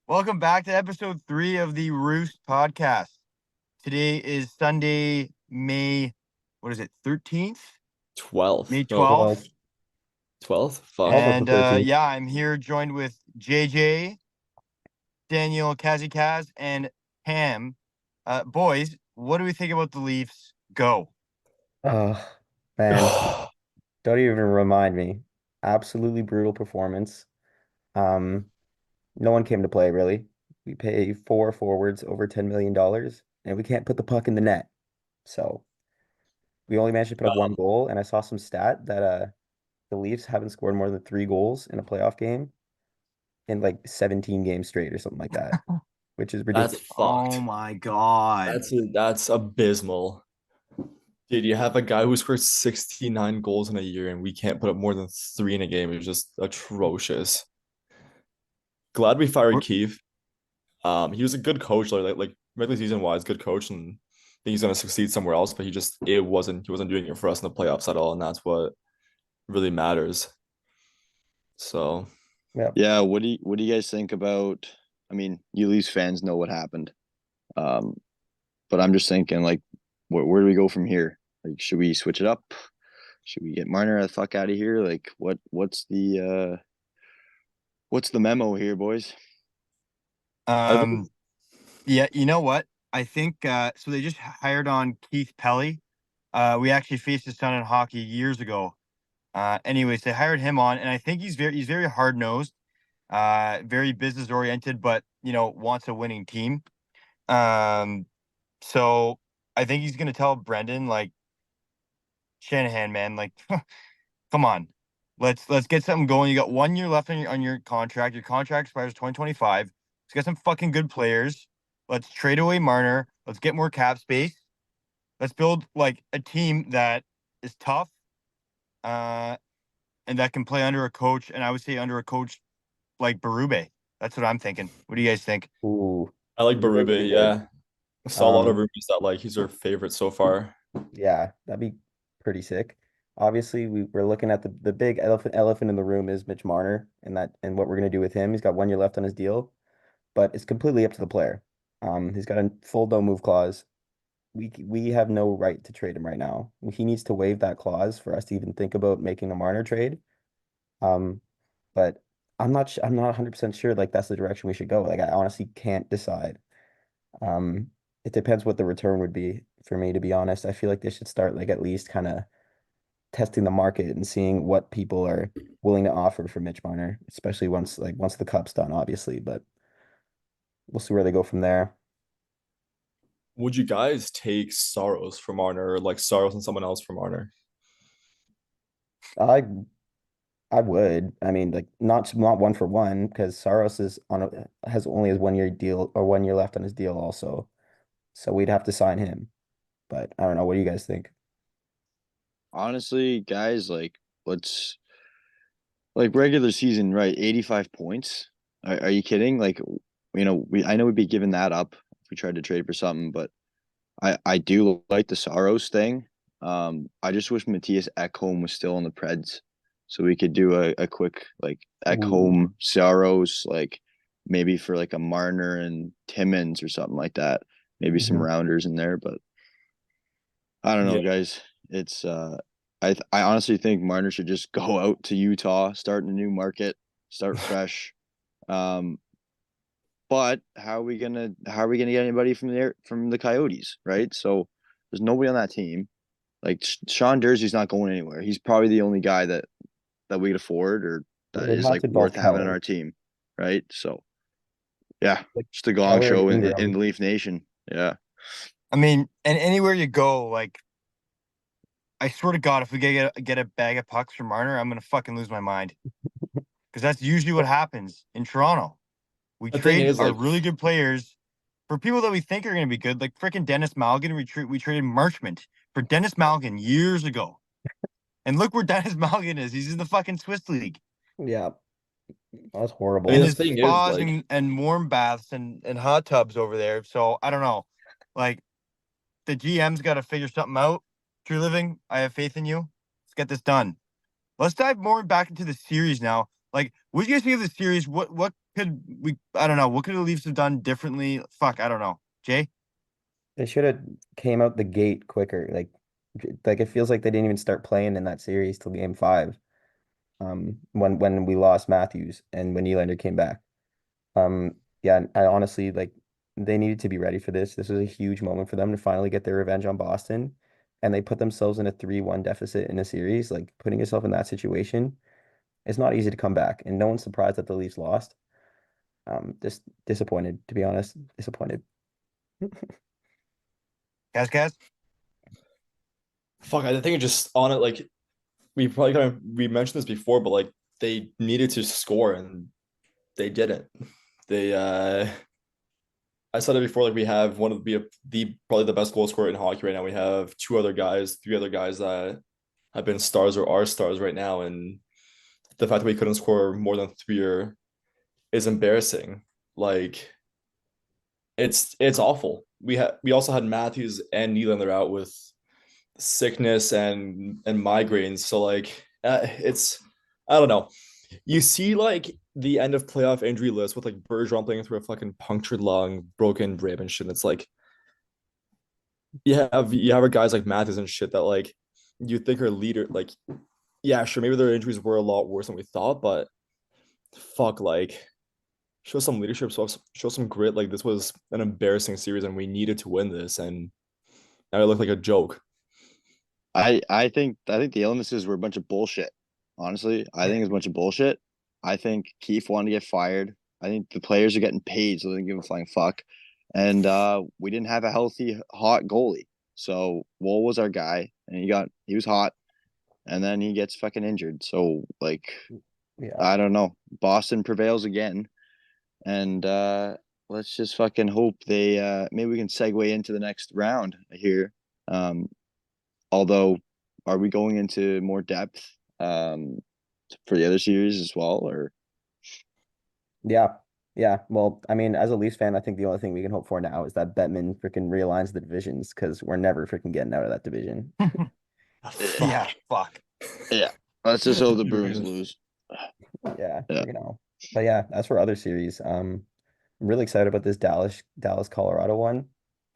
Welcome back to episode 3 of the Roost podcast. Today is Sunday, May, what is it, 13th? 12th. May No, 12th. 12th? Fuck. And yeah, I'm here joined with JJ, Daniel, Kazikaz, and Pam. Boys, what do we think about the Leafs? Go. Oh, man, don't even remind me. Absolutely brutal performance. Um, no one came to play really. We pay four forwards over $10 million and we can't put the puck in the net. So we only managed to put up one goal, and I saw some stat that the Leafs haven't scored more than 3 goals in a playoff game in like 17 games straight or something like that, which is That's ridiculous. Oh fucked. my God. That's abysmal. Dude, you have a guy who scores 69 goals in a year and we can't put up more than three in a game. It's just atrocious. Glad we fired We're- Keefe. He was a good coach, like regular season wise, good coach, and I think he's gonna succeed somewhere else, but he wasn't doing it for us in the playoffs at all, and that's what really matters. So Yeah. Yeah, what do you guys think about? I mean, you Leafs fans know what happened, um, but I'm just thinking, like, where do we go from here? Like, should we switch it up? Should we get Marner the fuck out of here? Like, what's the memo here, boys? I think Um, yeah, you know what? I think so they just hired on Keith Pelly. We actually faced his son in hockey years ago. Anyways, they hired him on, and I think he's very hard nosed, very business oriented, but wants a winning team. Um, so I think he's gonna tell Brendan, like, Shanahan, man, like, come on, let's get something going. You got 1 year left on your contract. Your contract expires 2025. Let's get some fucking good players. Let's trade away Marner. Let's get more cap space. Let's build like a team that is tough. Uh, and that can play under a coach, and I would say under a coach like Berube. That's what I'm thinking. What do you guys think? Ooh, I like Rube's really Berube, good. yeah. I saw a lot of Um, rumors that like he's our favorite so far. Yeah, that'd be pretty sick. Obviously, we're looking at the big elephant in the room is Mitch Marner and what we're gonna do with him. He's got 1 year left on his deal, but it's completely up to the player. He's got a full no move clause. We have no right to trade him right now. He needs to waive that clause for us to even think about making a Marner trade. Um, but I'm not 100% sure like that's the direction we should go. Like I honestly can't decide. Um, it depends what the return would be for me, to be honest. I feel like they should start like at least kind of testing the market and seeing what people are willing to offer for Mitch Marner, especially once the cup's done, obviously. But we'll see where they go from there. Would you guys take Soros for Marner or like Soros and someone else for Marner? I I would. I mean, like not one for one because Saros is has only his 1 year deal or 1 year left on his deal also. So we'd have to sign him. But I don't know. What do you guys think? Honestly, guys, like, let's like regular season, right? 85 points. Are you kidding? Like, I know we'd be giving that up if we tried to trade for something, but I do like the Saros thing. I just wish Matthias Ekholm was still on the Preds, so we could do a quick like Ooh, Ekholm Saros, like maybe for like a Marner and Timmins or something like that. Maybe some mhm. rounders in there, but I don't know, Yeah. guys. It's I honestly think Marner should just go out to Utah, start in a new market, start fresh. Um, but how are we gonna get anybody from there from the Coyotes, right? So there's nobody on that team. Like Sean Durzee's not going anywhere. He's probably the only guy that we could afford or Well, that they'd is have like to worth involve having on Keller, our team, right? So yeah, like just a gong Keller and show in Ingram. the Leaf Nation. Yeah. I mean, and anywhere you go, like, I swear to God, if we get a bag of pucks from Marner, I'm gonna fucking lose my mind because that's usually what happens in Toronto. We The thing trade is, our like, really good players for people that we think are gonna be good, like freaking Dennis Malgin. We traded Marchment for Dennis Malgin years ago, and look where Dennis Malgin is. He's in the fucking Swiss league. Yeah, that's I mean, In horrible. the his thing is, spas like, and warm baths and hot tubs over there. So I don't know. Like, the GM's got to figure something out. True Living, I have faith in you. Let's get this done. Let's dive more back into the series now. Like, what do you guys think of the series? What could we? I don't know. What could the Leafs have done differently? Fuck, I don't know. Jay? They should have came out the gate quicker. Like it feels like they didn't even start playing in that series till game 5. When we lost Matthews and when Nylander came back. Yeah, I honestly like they needed to be ready for this. This was a huge moment for them to finally get their revenge on Boston, and they put themselves in a 3-1 deficit in a series. Like putting yourself in that situation, it's not easy to come back, and no one's surprised that the Leafs lost. Just disappointed, to be honest. Disappointed. Guys? Fuck, I think it just on it like we probably we mentioned this before, but like they needed to score and they didn't. They I said it before, like we have one of the probably the best goal scorer in hockey right now. We have three other guys that have been stars or are stars right now, and the fact that we couldn't score more than is embarrassing. Like it's awful. We also had Matthews and Nylander out with sickness and migraines. So like it's I don't know. You see like the end of playoff injury list with like Bergeron playing through a fucking punctured lung, broken rib and shit. It's like you have guys like Matthews and shit that like you think are leader like yeah, sure, maybe their injuries were a lot worse than we thought, but fuck like show some leadership, show some grit. Like this was an embarrassing series and we needed to win this and now it looked like a joke. I think the illnesses were a bunch of bullshit. Honestly, I think it's a bunch of bullshit. I think Keefe wanted to get fired. I think the players are getting paid, so they don't give a flying fuck. And we didn't have a healthy, hot goalie. So Wool was our guy, and he was hot, and then he gets fucking injured. So like, Yeah. I don't know. Boston prevails again, and let's just fucking hope they maybe we can segue into the next round here. Um, Although, are we going into more depth for the other series as well? Or Yeah. Yeah. Well, I mean, as a Leafs fan, I think the only thing we can hope for now is that Bettman freaking realigns the divisions because we're never freaking getting out of that division. Yeah, fuck. yeah, let's just hope the Bruins lose. Yeah, Yeah, but yeah, as for other series, I'm really excited about this Dallas Colorado one.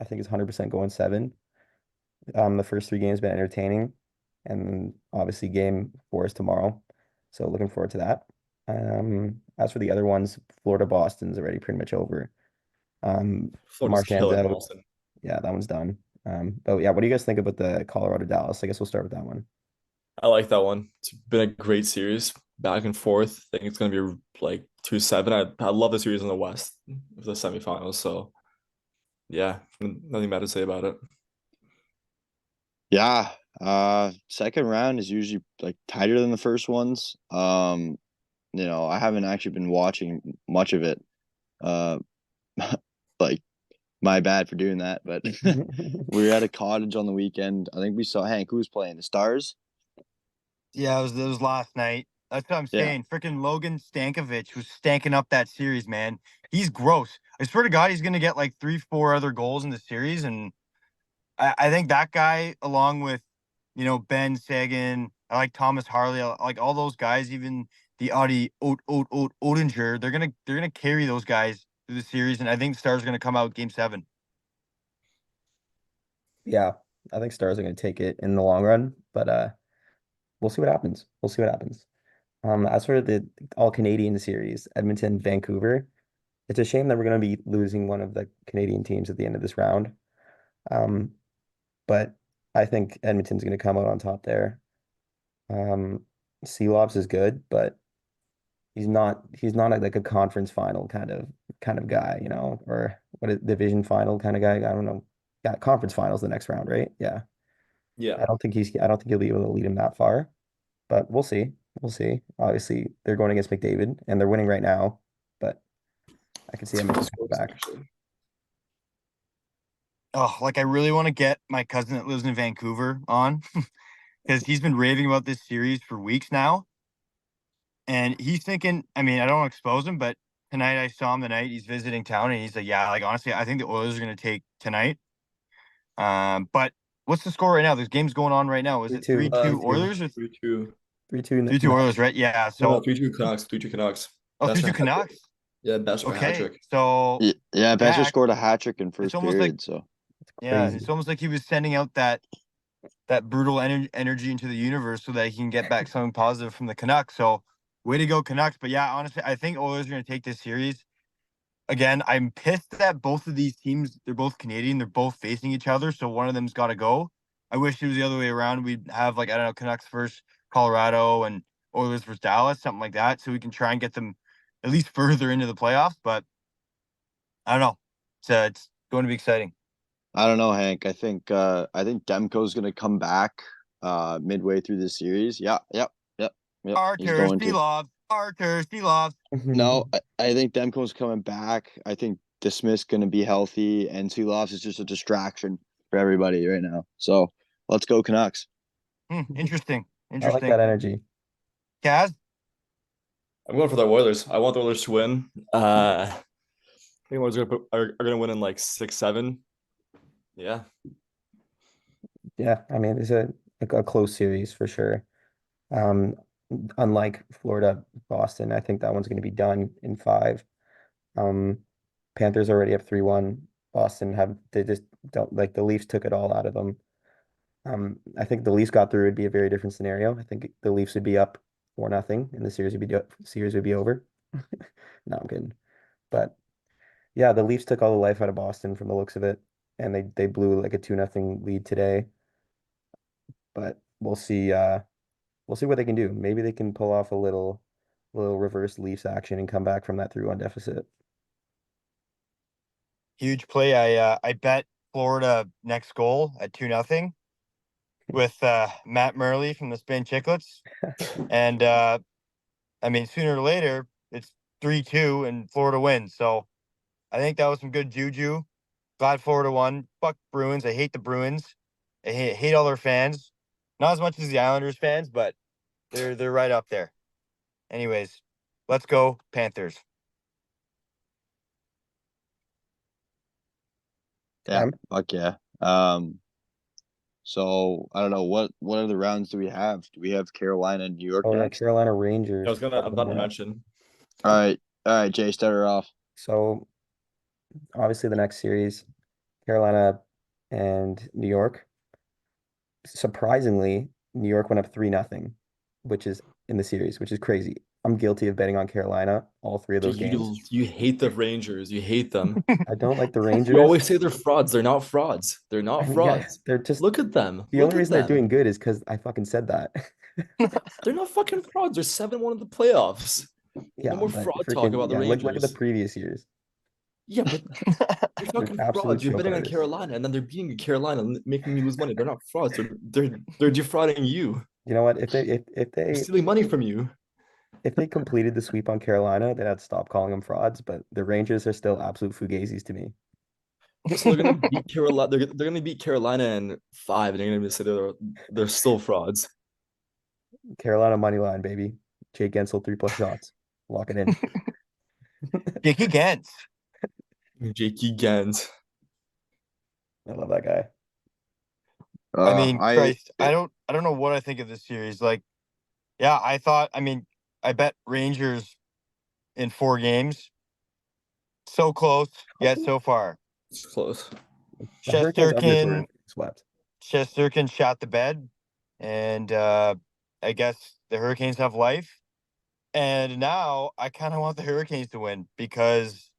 I think it's 100% going 7. The first 3 games been entertaining, and obviously game 4 is tomorrow, so looking forward to that. As for the other ones, Florida Boston's already pretty much over. Florida's Marchand's killing out. Boston. Yeah, that one's done. But yeah, what do you guys think about the Colorado Dallas? I guess we'll start with that one. I like that one. It's been a great series, back and forth. I think it's gonna be like 2-7. I love the series in the West, the semifinals. So yeah, nothing bad to say about it. yeah. Second round is usually like tighter than the first ones. I haven't actually been watching much of it. Uh, like my bad for doing that, but we were at a cottage on the weekend. I think we saw Hank. Who was playing the Stars? Yeah, it was last night. That's what I'm Yeah, saying. Freaking Logan Stankovic was stanking up that series, man. He's gross. I swear to God, he's gonna get like 3, 4 other goals in the series, and I think that guy, along with Ben Sagan, I like Thomas Harley, I like all those guys, even the Audi Odinger. They're gonna carry those guys through the series, and I think the Stars are gonna come out game 7. Yeah, I think Stars are going to take it in the long run, but we'll see what happens. We'll see what happens. As for the all Canadian series, Edmonton, Vancouver, it's a shame that we're going to be losing one of the Canadian teams at the end of this round. Um, but I think Edmonton's going to come out on top there. Seelobs is good, but he's not like a conference final kind of guy, or what a division final kind of guy. I don't know. Yeah, conference finals the next round, right? Yeah. Yeah, I don't think he'll be able to lead him that far, but we'll see. We'll see. Obviously, they're going against McDavid and they're winning right now, but I can see Edmonton go back. Oh, like I really want to get my cousin that lives in Vancouver on because he's been raving about this series for weeks now. And he's thinking, I mean, I don't want to expose him, but tonight I saw him the night he's visiting town and he's like, yeah, like honestly, I think the Oilers are going to take tonight. But what's the score right now? There's games going on right now. Is it 3-2. 3-2 3-2. Oilers or 3-2. 3-2. 3-2 Oilers, right? Yeah. No, So 3-2 Canucks. 3-2 Canucks. oh, Best 3-2 hat trick. Canucks. Yeah, best hat Okay. trick. So Yeah, Besser Mac, scored a hat trick in it's first almost like period. So yeah, Crazy. it's almost like he was sending out that brutal energy into the universe so that he can get back something positive from the Canucks. So way to go, Canucks. But yeah, honestly, I think Oilers are going to take this series. Again, I'm pissed that both of these teams, they're both Canadian. They're both facing each other. So one of them's got to go. I wish it was the other way around. We'd have, like, I don't know, Canucks versus Colorado and Oilers versus Dallas, something like that. So we can try and get them at least further into the playoffs. But I don't know. It's going to be exciting. I don't know, Hank. I think Demko's gonna come back midway through the series. Yeah, yep, yep, yep. He's Artur going to. Stilov. Artur Stilov. No, I think Demko's coming back. I think DeSmith's gonna be healthy, and Silovs is just a distraction for everybody right now. So let's go Canucks. Interesting. I like Interesting. that energy. Kaz? I'm going for the Oilers. I want the Oilers to win. I think Oilers are gonna win in like 6-7. Yeah. Yeah, I mean, it's a close series for sure. Um, Unlike Florida, Boston, I think that one's going to be done in 5. Um, Panthers already up 3-1. They just don't, like, the Leafs took it all out of them. I think the Leafs got through, it'd be a very different scenario. I think the Leafs would be up 4-0 and the series would be over. No, I'm kidding. But yeah, the Leafs took all the life out of Boston from the looks of it, and they blew like a 2-0 lead today. But we'll see. We'll see what they can do. Maybe they can pull off a little reverse Leafs action and come back from that 3-1 deficit. Huge play. I bet Florida next goal at 2-0 with Matt Murley from the Spain Chicklets. And I mean, sooner or later, it's 3-2 and Florida wins. So I think that was some good juju. Glad Florida won. Fuck Bruins. I hate the Bruins. I hate all their fans. Not as much as the Islanders fans, but they're right up there. Anyways, let's go Panthers. Yeah, fuck yeah. So I don't know what other rounds do we have? Do we have Carolina and New York Oh yeah, next? Carolina Rangers. I'm about to mention. All right, Jay, start her off. So obviously the next series, Carolina and New York. Surprisingly, New York went up 3-0, which is in the series, which is crazy. I'm guilty of betting on Carolina all 3 of those games. You hate the Rangers. You hate them. I don't like the You Rangers. always say they're frauds. They're not frauds. They're I not mean, yeah, frauds. they're just Look at them. the Look only at reason they're them. doing good is because I fucking said that. They're not fucking frauds. They're 7-1 in the playoffs. Yeah, No more but fraud talk freaking about the yeah, look at the Rangers. previous years. Yeah, but you're They're fucking absolute frauds. You're show betting on players. Carolina, and then they're beating Carolina, and making you lose money. They're not frauds. They're defrauding you. You know what? They're stealing money from you. If they completed the sweep on Carolina, then I'd stop calling them frauds. But the Rangers are still absolute fugazis to me. So they're gonna beat Carolina. They're gonna beat Carolina in 5, and they're gonna say they're still frauds. Carolina money line, baby. Jake Gensel 3+ shots. Lock it in. Jakey Gantz. Jakey Gans. I love that guy. I mean, I Christ, I don't know what I think of this series. Like, yeah, I mean, I bet Rangers in 4 games. So close, yet so far. It's close. The Hurricanes underachieved Shesterkin if they swept. Shesterkin shot the bed, and I guess the Hurricanes have life. And now I kind of want the Hurricanes to win because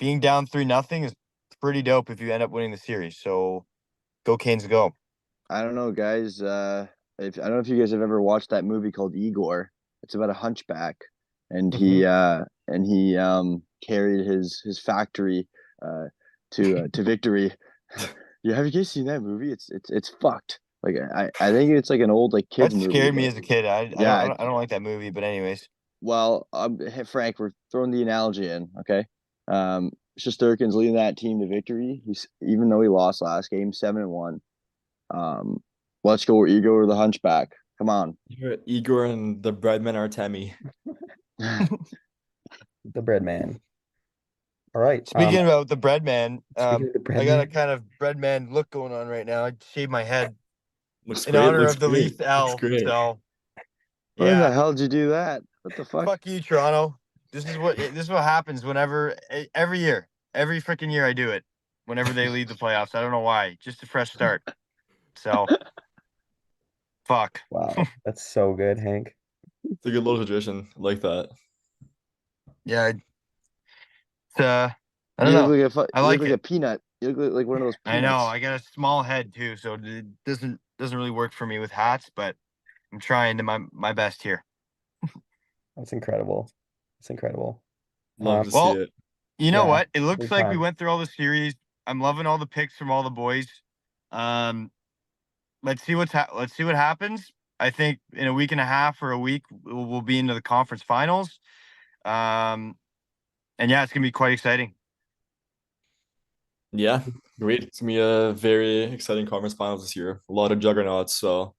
being down 3-0 is pretty dope if you end up winning the series. So go Canes, go. I don't know, guys. If I don't know if you guys have ever watched that movie called Igor. It's about a hunchback, and he carried his factory to victory. Yeah, have you guys seen that movie? It's fucked. Like I think it's like an old like That kids movie. scared me but as a kid. yeah, I don't like that movie, but anyways. well, hey, Frank, we're throwing the analogy in, okay? Shesterkin's leading that team to victory. He's even though he lost last game, 7-1. Um, let's go Igor the Hunchback. Come on. You're Igor and the Breadman Artemi. The bread man. All right. Speaking about the bread man, Speaking of the bread I got a man. kind of bread man look going on right now. I shaved my head. Looks in great. honor Looks of the great. Leafs Looks L. great. So When the yeah, hell did you do that? What the fuck? fuck you, Toronto. This is what happens whenever every year, every freaking year I do it. Whenever they lead the playoffs, I don't know why. Just a fresh start. So fuck. Wow, that's so good, Hank. It's a good little tradition. I like that. Yeah, it's, I don't You look know. like I you look like like it. a peanut. You look like one of those I know. peanuts. I got a small head too, so it doesn't really work for me with hats, but I'm trying to my best here. That's incredible. That's incredible. Love to see Well, it. you know Yeah, what? It looks big like we time. went through all the series. I'm loving all the picks from all the boys. Um, let's see what happens. I think in a week and a half or a week we'll be into the conference finals. Um, and yeah, it's gonna be quite exciting. Yeah, great. It's gonna be a very exciting conference finals this year. A lot of juggernauts, so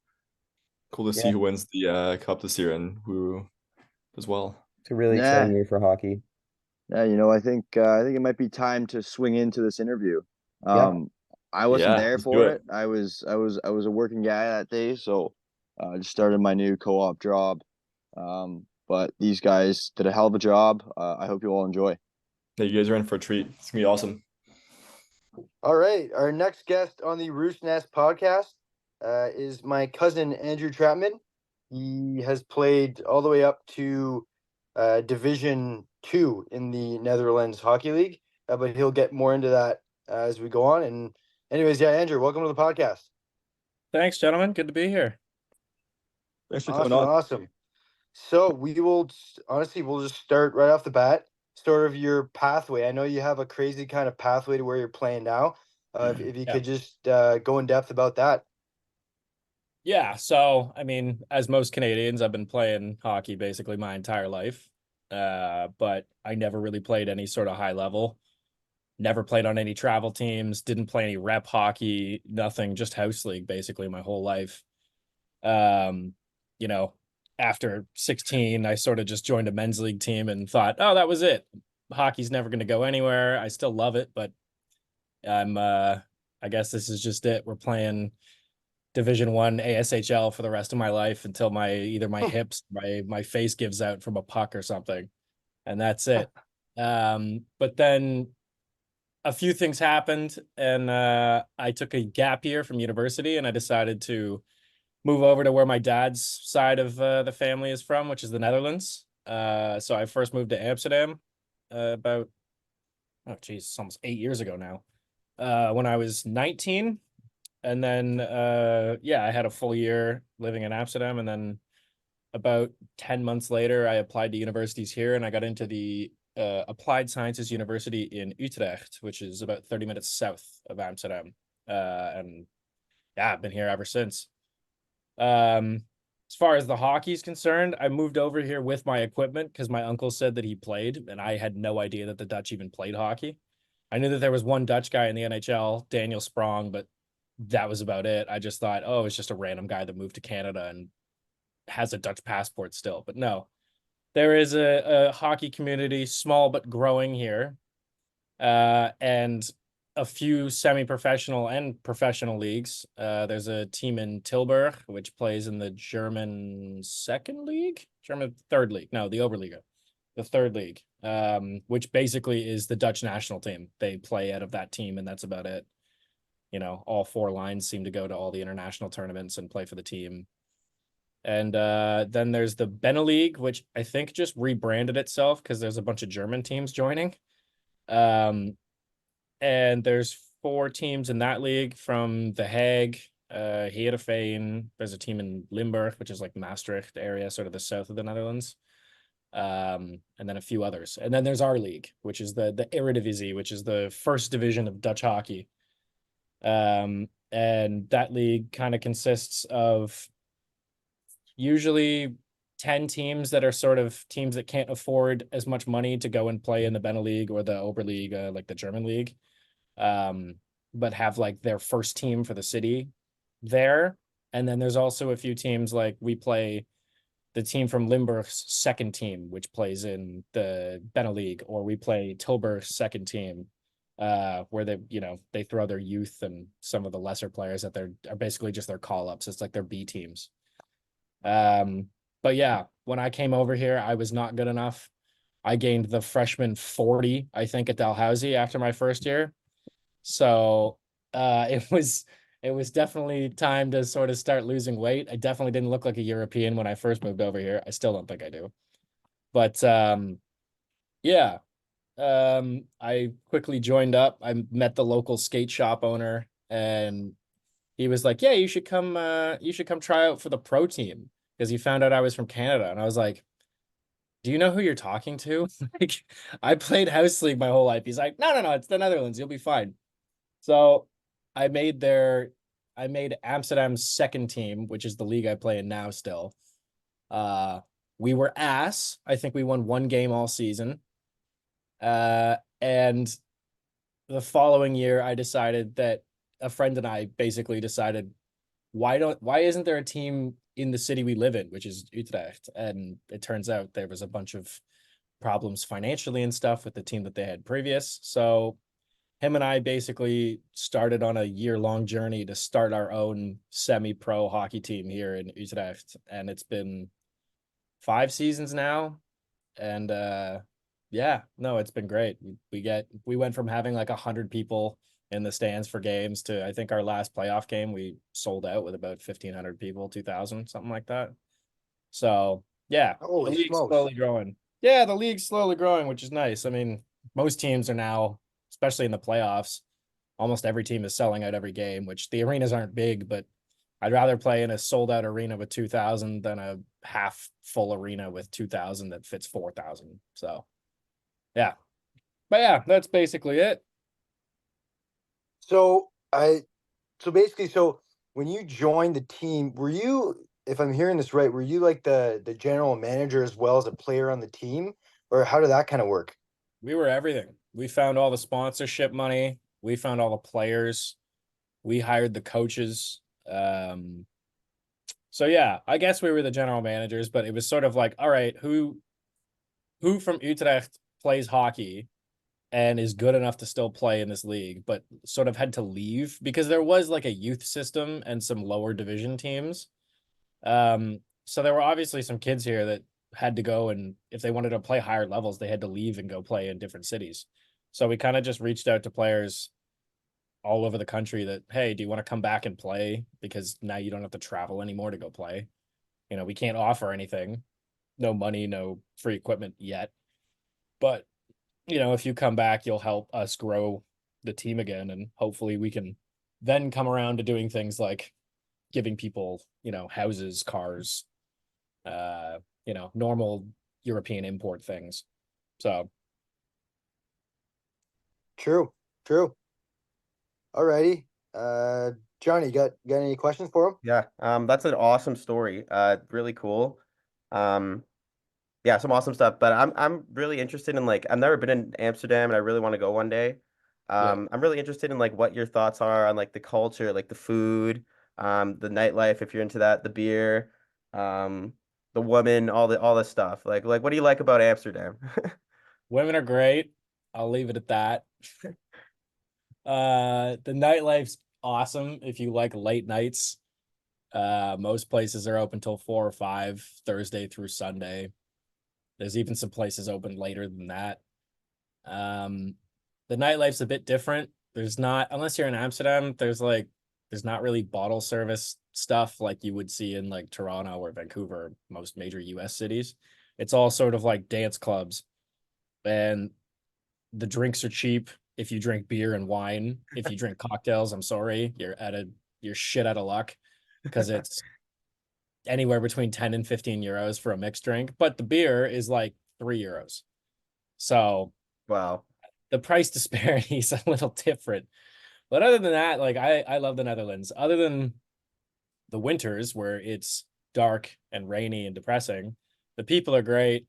cool to see Yeah, who wins the cup this year and who as well. it's a really exciting Yeah, year for hockey. yeah. I think it might be time to swing into this interview. Yeah, Um, I wasn't Yeah, there let's do for it. it. I was a working guy that day, so I just started my new co-op job. But these guys did a hell of a job. I hope you all enjoy. Yeah, you guys are in for a treat. It's gonna be awesome. All right, our next guest on the RoostNest podcast is my cousin Andrew Trapman. He has played all the way up to Division 2 in the Netherlands Hockey League, but he'll get more into that as we go on. And anyways, yeah, Andrew, welcome to the podcast. Thanks, gentlemen. Good to be here. Thanks for coming Awesome, on. awesome. So we will honestly, we'll just start right off the bat. Sort of your pathway. I know you have a crazy kind of pathway to where you're playing now. If you Yeah. could just go in depth about that. Yeah. So, I mean, as most Canadians, I've been playing hockey basically my entire life. But I never really played any sort of high level. Never played on any travel teams, didn't play any rep hockey, nothing, just house league basically my whole life. Um, you know, after 16, I sort of just joined a men's league team and thought, oh, that was it. Hockey's never going to go anywhere. I still love it, but I'm I guess this is just it. We're playing Division 1 ASHL for the rest of my life until my either my hips, my face gives out from a puck or something, and that's it. But then a few things happened, and I took a gap year from university, and I decided to move over to where my dad's side of the family is from, which is the Netherlands. So I first moved to Amsterdam about it's almost 8 years ago now. When I was 19, and then I had a full year living in Amsterdam, and then about 10 months later I applied to universities here, and I got into the Applied Sciences University in Utrecht, which is about 30 minutes south of Amsterdam. And yeah, I've been here ever since. As far as the hockey is concerned, I moved over here with my equipment because my uncle said that he played, and I had no idea that the Dutch even played hockey. I knew that there was one Dutch guy in the NHL, Daniel Sprong, but that was about it. I just thought, oh, it's just a random guy that moved to Canada and has a Dutch passport still. But no, there is a hockey community, small but growing here, and a few semi-professional and professional leagues. There's a team in Tilburg, which plays in the German second league, German third league. No, the Oberliga, the third league, which basically is the Dutch national team. They play out of that team, and that's about it. You know, all four lines seem to go to all the international tournaments and play for the team. And then there's the Benelux, which I think just rebranded itself because there's a bunch of German teams joining. Um, and there's four teams in that league from The Hague, Heerenveen. There's a team in Limburg, which is like Maastricht area, sort of the south of the Netherlands. And then a few others. And then there's our league, which is the Eredivisie, which is the first division of Dutch hockey. And that league kind of consists of usually 10 teams that are sort of teams that can't afford as much money to go and play in the Benelux or the Oberliga, like the German league, but have like their first team for the city there. And then there's also a few teams like we play the team from Limburg's second team, which plays in the Benelux, or we play Tilburg's second team, where they throw their youth and some of the lesser players that are basically just their call ups. It's like their B teams. But yeah, when I came over here, I was not good enough. I gained the freshman 40, I think, at Dalhousie after my first year. So it was definitely time to sort of start losing weight. I definitely didn't look like a European when I first moved over here. I still don't think I do. But yeah. I quickly joined up. I met the local skate shop owner, and he was like, "Yeah, you should come try out for the pro team," because he found out I was from Canada. And I was like, "Do you know who you're talking to?" Like, I played house league my whole life. He's like, "No, no, no, it's the Netherlands. You'll be fine." So I made Amsterdam's second team, which is the league I play in now still. Uh, we were ass. I think we won one game all season. And the following year, I decided that a friend and I basically decided, why isn't there a team in the city we live in, which is Utrecht? And it turns out there was a bunch of problems financially and stuff with the team that they had previous. So him and I basically started on a year-long journey to start our own semi-pro hockey team here in Utrecht. And it's been 5 seasons now. And yeah, no, it's been great. We went from having like 100 people in the stands for games to, I think, our last playoff game we sold out with about 1,500 people, 2,000, something like that. So yeah, the Holy league's smokes. slowly growing. Yeah, the league's slowly growing, which is nice. I mean, most teams are now, especially in the playoffs, almost every team is selling out every game, which the arenas aren't big, but I'd rather play in a sold out arena with 2,000 than a half full arena with 2,000 that fits 4,000. So yeah. But yeah, that's basically it. So basically, when you joined the team, were you, if I'm hearing this right, were you like the general manager as well as a player on the team, or how did that kind of work? We were everything. We found all the sponsorship money. We found all the players. We hired the coaches. So yeah, I guess we were the general managers, but it was sort of like, all right, who from Utrecht plays hockey and is good enough to still play in this league, but sort of had to leave because there was like a youth system and some lower division teams. So there were obviously some kids here that had to go, and if they wanted to play higher levels, they had to leave and go play in different cities. So we kind of just reached out to players all over the country that, hey, do you want to come back and play? Because now you don't have to travel anymore to go play. We can't offer anything, no money, no free equipment yet. But, if you come back, you'll help us grow the team again. And hopefully we can then come around to doing things like giving people, houses, cars, normal European import things. So True, true. Alrighty. Johnny, got any questions for him? Yeah, that's an awesome story. Really cool. Yeah, some awesome stuff. But I'm really interested in, like, I've never been in Amsterdam and I really want to go one day. yeah. I'm really interested in like what your thoughts are on like the culture, like the food, the nightlife if you're into that, the beer, the woman, all the stuff. Like what do you like about Amsterdam? Women are great. I'll leave it at that. The nightlife's awesome if you like late nights. Most places are open till 4 or 5, Thursday through Sunday. There's even some places open later than that. The nightlife's a bit different. There's not, unless you're in Amsterdam, there's not really bottle service stuff like you would see in like Toronto or Vancouver, most major US cities. It's all sort of like dance clubs, and the drinks are cheap if you drink beer and wine. If you drink cocktails, I'm sorry, you're shit out of luck, because it's anywhere between 10 and 15 euros for a mixed drink, but the beer is like 3 euros. So Wow. the price disparity is a little different. But other than that, like I love the Netherlands. Other than the winters where it's dark and rainy and depressing, the people are great.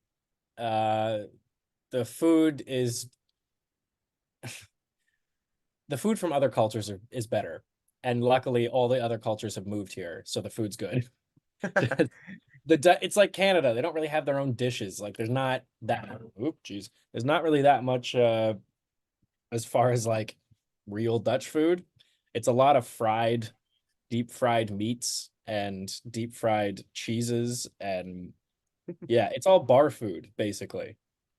The food is the food from other cultures is better. And luckily all the other cultures have moved here, so the food's good. It's like Canada. They don't really have their own dishes. Like there's not that there's not really that much as far as like real Dutch food. It's a lot of deep fried meats and deep fried cheeses, and yeah, it's all bar food basically,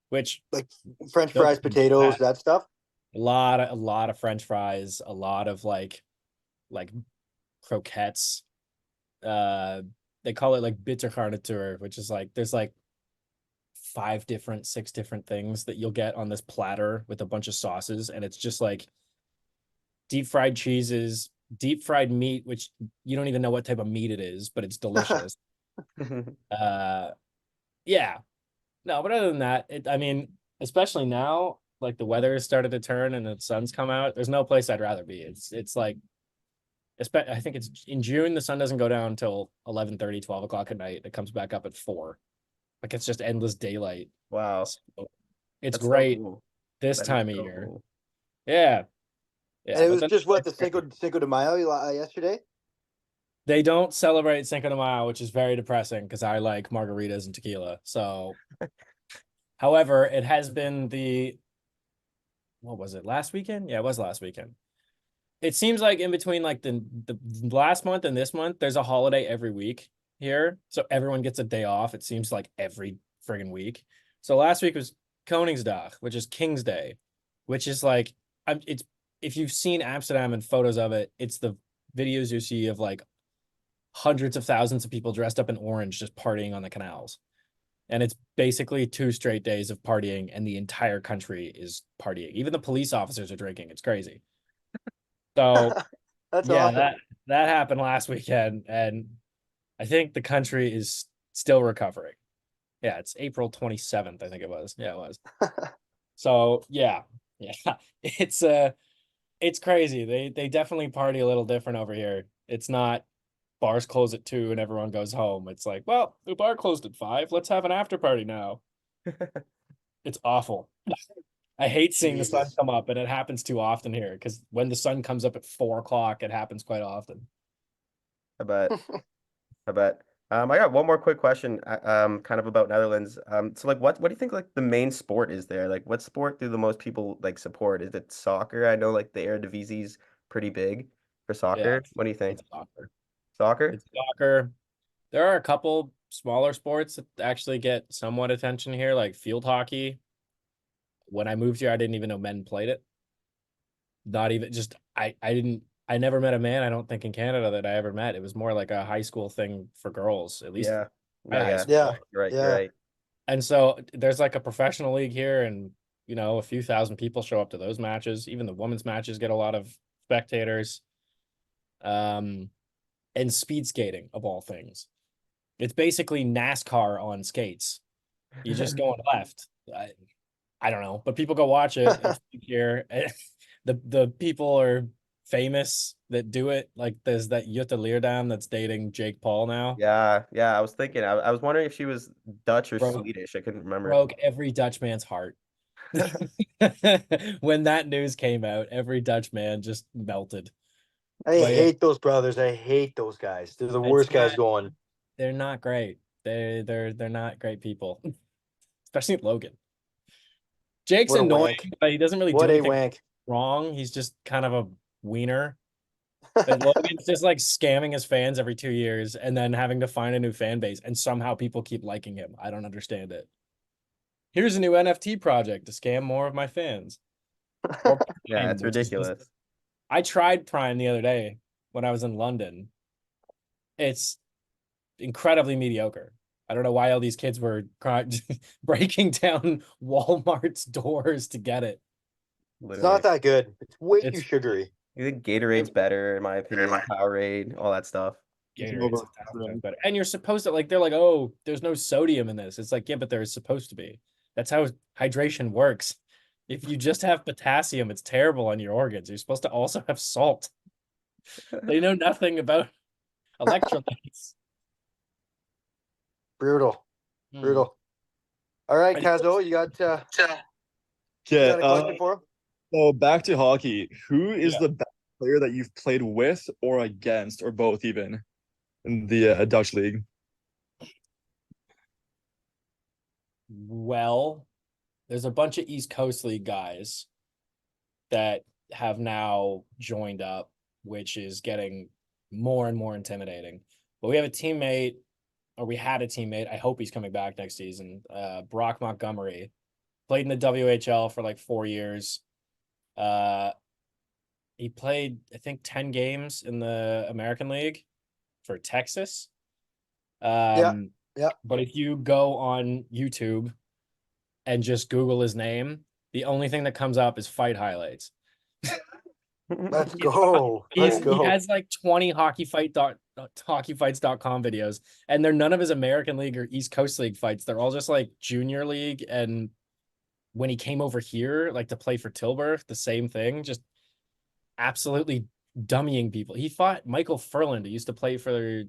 which Like French don't fries, potatoes, that stuff. a lot of French fries, a lot of like croquettes. They call it like bitter garniture, which is like there's like 6 different things that you'll get on this platter with a bunch of sauces, and it's just like deep fried cheeses, deep fried meat, which you don't even know what type of meat it is, but it's delicious. uh yeah. No, but other than that, I mean, especially now, like the weather has started to turn and the sun's come out. There's no place I'd rather be. It's like, I think it's in June, the sun doesn't go down until 11:30, 12 o'clock at night. It comes back up at 4. Like it's just endless daylight. Wow. So it's That's so great cool. this That is time of so year. cool. Yeah. And Yeah. it But was then just what the Cinco de Mayo yesterday. they don't celebrate Cinco de Mayo, which is very depressing because I like margaritas and tequila. So, however, it has been what was it, last weekend? Yeah, it was last weekend. It seems like in between like the last month and this month, there's a holiday every week here. So everyone gets a day off. It seems like every friggin' week. So last week was Koningsdag, which is King's Day, which is like it's if you've seen Amsterdam and photos of it, it's the videos you see of like hundreds of thousands of people dressed up in orange just partying on the canals. And it's basically 2 straight days of partying, and the entire country is partying. Even the police officers are drinking. It's crazy. So That's yeah, awesome. that happened last weekend, and I think the country is still recovering. Yeah, it's April 27th, I think it was. Yeah, it was. So yeah, yeah, it's crazy. They definitely party a little different over here. It's not bars close at 2 and everyone goes home. It's like, well, the bar closed at 5. Let's have an after party now. It's awful. I hate seeing the sun Jesus. come up, and it happens too often here because when the sun comes up at 4 o'clock, it happens quite often. I bet. I bet. I got one more quick question, kind of about Netherlands. So like, what do you think like the main sport is there? Like, what sport do the most people like support? Is it soccer? I know like the Eredivisie's pretty big for Yeah, soccer. What do you think? it's soccer. Soccer? It's soccer. There are a couple smaller sports that actually get somewhat attention here, like field hockey. When I moved here, I didn't even know men played it. Not even just I never met a man, I don't think, in Canada that I ever met. It was more like a high school thing for girls, at least Yeah. my Yeah, high yeah. school. Yeah. You're right. You're Yeah. right. And so there's like a professional league here, and a few thousand people show up to those matches. Even the women's matches get a lot of spectators. Um, and speed skating of all things. It's basically NASCAR on skates. You just go on left. I don't know, but people go watch it. It's big here. The people are famous that do it. Like there's that Jutta Leerdam that's dating Jake Paul now. Yeah, yeah. I was thinking. I was wondering if she was Dutch or Broke Swedish. I couldn't remember. broke every Dutch man's heart. When that news came out, every Dutch man just melted. I But yeah, hate those brothers. I hate those guys. They're the it's worst guys not. going. They're not great. They're not great people, especially Logan. Jake's What a annoying, wank. but he doesn't really do What a anything wank. wrong. He's just kind of a wiener. But Logan's just like scamming his fans every 2 years and then having to find a new fan base, and somehow people keep liking him. I don't understand it. Here's a new NFT project to scam more of my fans. Or Yeah, Prime, it's which is just ridiculous. I tried Prime the other day when I was in London. It's incredibly mediocre. I don't know why all these kids were breaking down Walmart's doors to get it. It's not Literally. that good. It's way too It's sugary. I think Gatorade's better, in my opinion. Powerade, all that stuff. It's Gatorade's a thousand times overpowering. better. And you're supposed to like they're like, oh, there's no sodium in this. It's like, yeah, but there is supposed to be. That's how hydration works. If you just have potassium, it's terrible on your organs. You're supposed to also have salt. They know nothing about electrolytes. Brutal. Hmm. Brutal. All right, I think Kazo, you got Okay, a question for him? so back to hockey. Who is Yeah. the best player that you've played with or against, or both even, in the Dutch league? Well, there's a bunch of East Coast League guys. that have now joined up, which is getting more and more intimidating. But we have a teammate, or we had a teammate. I hope he's coming back next season. Brock Montgomery played in the WHL for like 4 years. He played, I think, 10 games in the American League for Texas. Yeah. But if you go on YouTube and just Google his name, the only thing that comes up is fight highlights. Let's go. Let's He go. has like 20 hockeyfights.com videos, and they're none of his American League or East Coast League fights. They're all just like junior league. And when he came over here, like to play for Tilburg, the same thing, just absolutely dummying people. He fought Michael Furland, who used to play for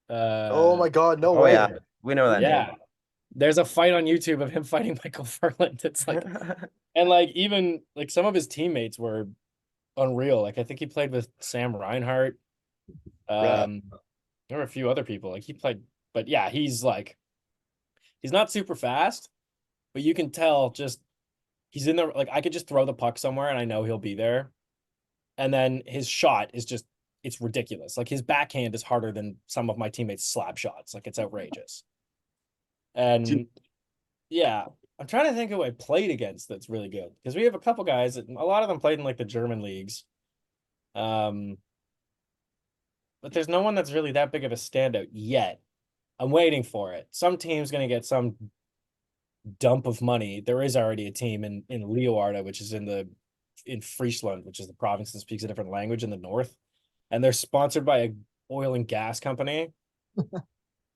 Oh my God, no Oh way. yeah, we know that yeah. There's a fight on YouTube of him fighting Michael Furland. It's like, name. and like even like some of his teammates were unreal. Like I think he played with Sam Reinhart. There were a few other people. Like he played, but yeah, he's not super fast, but you can tell just he's in there. Like I could just throw the puck somewhere and I know he'll be there. And then his shot is just it's ridiculous. Like his backhand is harder than some of my teammates' slap shots. Like it's outrageous. And yeah, I'm trying to think who I played against that's really good because we have a couple guys that a lot of them played in like the German leagues. But there's no one that's really that big of a standout yet. I'm waiting for it. Some team's going to get some dump of money. There is already a team in Leeuwarden, which is in Friesland, which is the province that speaks a different language in the north, and they're sponsored by a oil and gas company.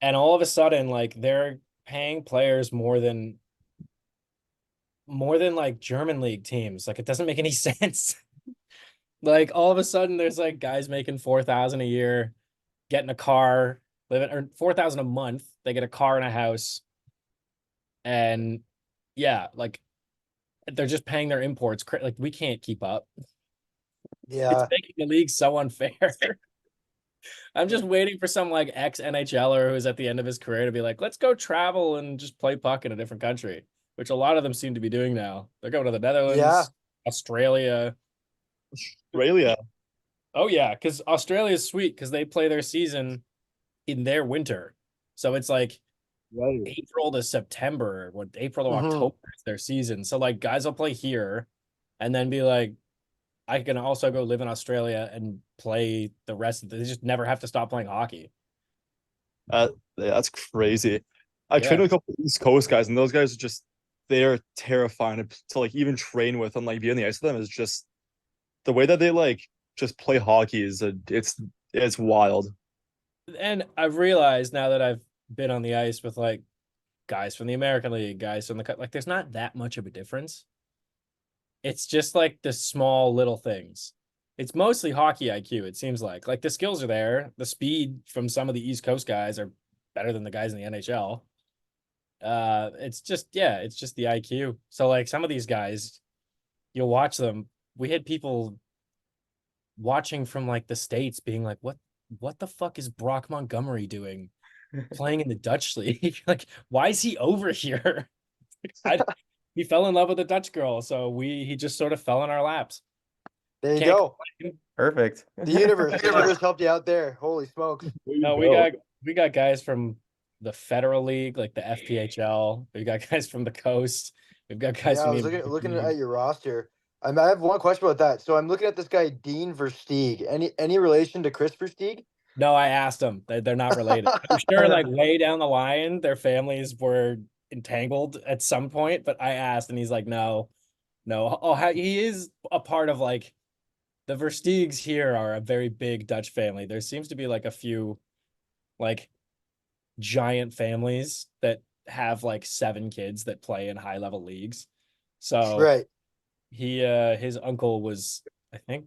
And all of a sudden, like they're paying players more than like German league teams. Like it doesn't make any sense. Like all of a sudden there's like guys making 4,000 a year, getting a car, living or 4,000 a month. They get a car and a house. And yeah, like they're just paying their imports. Like we can't keep up. It's Yeah. making the league so unfair. I'm just waiting for some like ex NHLer who's at the end of his career to be like, let's go travel and just play puck in a different country, which a lot of them seem to be doing now. They're going to the Netherlands, Yeah. Australia. Australia. Oh yeah, because Australia is sweet because they play their season in their winter. So it's like Right. April to September, what April to Mhm. October is their season. So like guys will play here and then be like, I can also go live in Australia and play the rest of the, they just never have to stop playing hockey. Yeah, that's crazy. I trained Yeah. with a couple East Coast guys, and those guys are just they're terrifying to like even train with and like be on the ice with them is just the way that they like just play hockey is it's wild. And I've realized now that I've been on the ice with like guys from the American League, guys from the like there's not that much of a difference. It's just like the small little things. It's mostly hockey IQ, it seems like. Like the skills are there. The speed from some of the East Coast guys are better than the guys in the NHL. It's just it's just the IQ. So like some of these guys, you'll watch them. We had people watching from like the States being like, what the fuck is Brock Montgomery doing playing in the Dutch league? Like, why is he over here? He fell in love with a Dutch girl, so he just sort of fell in our laps. There you Can't go. complain. Perfect. The universe helped you out there. Holy smokes. No, we got guys from the Federal League, like the FPHL. We got guys from the coast. We've got guys Yeah, from I the was American looking League. at your roster. I have one question about that. So I'm looking at this guy, Dean Versteeg. Any relation to Chris Versteeg? No, I asked them. They're not related. I'm sure, like way down the line, their families were entangled at some point. But I asked, and he's like, no, no. Oh, he is a part of like the Versteegs here are a very big Dutch family. There seems to be like a few like giant families that have like 7 kids that play in high level leagues. So Right. he his uncle was, I think,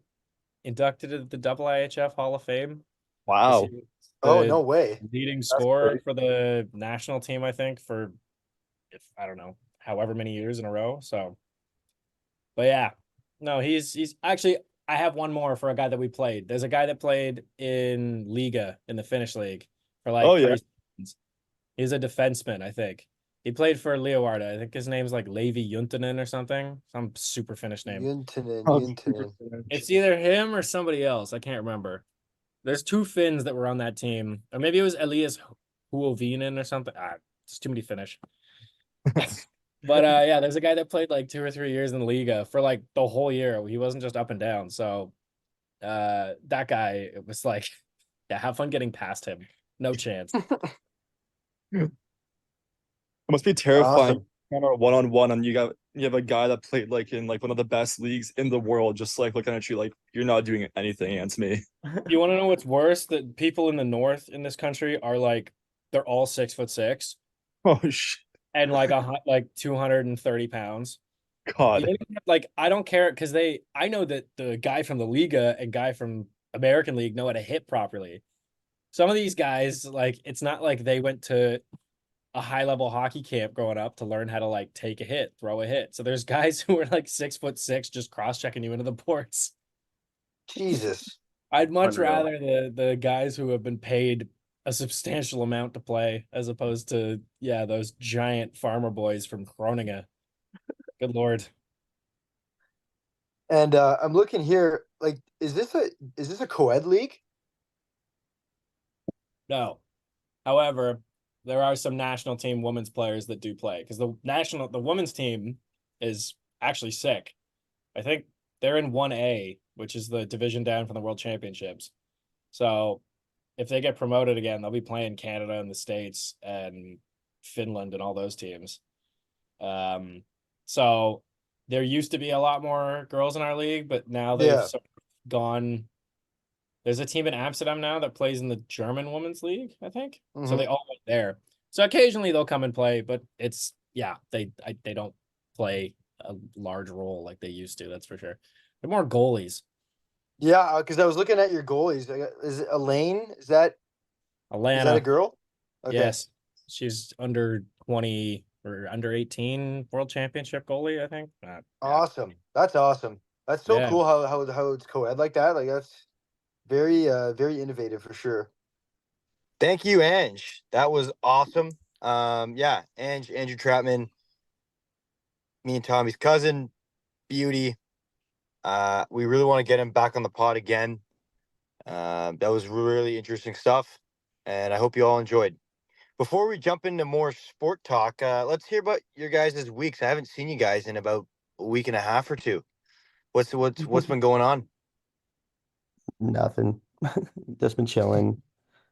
inducted into the IIHF Hall of Fame. Wow. He was Oh, the no way. leading scorer crazy. for the national team, I think, for if I don't know, however many years in a row. So, but yeah, no, he's actually. I have one more for a guy that we played. There's a guy that played in Liga in the Finnish league for like Oh, yeah. 3 seasons. He's a defenseman, I think. He played for Leeuwarden. I think his name's like Levi Juntunen or something. Some super Finnish name. Yuntanen. It's either him or somebody else. I can't remember. There's two Finns that were on that team, or maybe it was Elias Huovinen or something. It's too many Finnish. But yeah, there's a guy that played like 2 or 3 years in the Liga for like the whole year. He wasn't just up and down. So that guy, it was like, yeah, have fun getting past him. No chance. It must be terrifying. Awesome. Kind of one-on-one, and you have a guy that played like in like one of the best leagues in the world, just like looking at you like you're not doing anything against me. You want to know what's worse? That people in the north in this country are like, they're all 6'6" Oh shit, and like 230 pounds. You God. don't even like, I don't care because I know that the guy from the Liga and guy from American League know how to hit properly. Some of these guys, like, it's not like they went to a high level hockey camp growing up to learn how to like take a hit, throw a hit. So there's guys who are like 6'6", just cross checking you into the boards. Jesus. I'd much Unreal. rather the guys who have been paid a substantial amount to play as opposed to, yeah, those giant farmer boys from Groningen. Good Lord. And I'm looking here, like, is this a co-ed league? No. However, there are some national team women's players that do play because the women's team is actually sick. I think they're in 1A, which is the division down from the World Championships. So if they get promoted again, they'll be playing Canada and the States and Finland and all those teams. So there used to be a lot more girls in our league, but now they've Yeah. sort of gone. There's a team in Amsterdam now that plays in the German Women's League, I think. So they all went there. So occasionally they'll come and play, but it's, yeah, they don't play a large role like they used to. That's for sure. They're more goalies. Yeah, because I was looking at your goalies. Is it Elaine? Is that a Alana, girl? Okay. yes, she's under 20 or under 18 World Championship goalie, I think. Yeah. Awesome. That's awesome. That's so Yeah. cool how it's co-ed like that. Like that's very very innovative for sure. Thank you, Ange. That was awesome. Yeah, Andrew Trapman, me and Tommy's cousin, beauty. We really want to get him back on the pod again. That was really interesting stuff, and I hope you all enjoyed. Before we jump into more sport talk, let's hear about your guys' weeks. I haven't seen you guys in about a week and a half or two. What's been going on? Nothing. Just been chilling,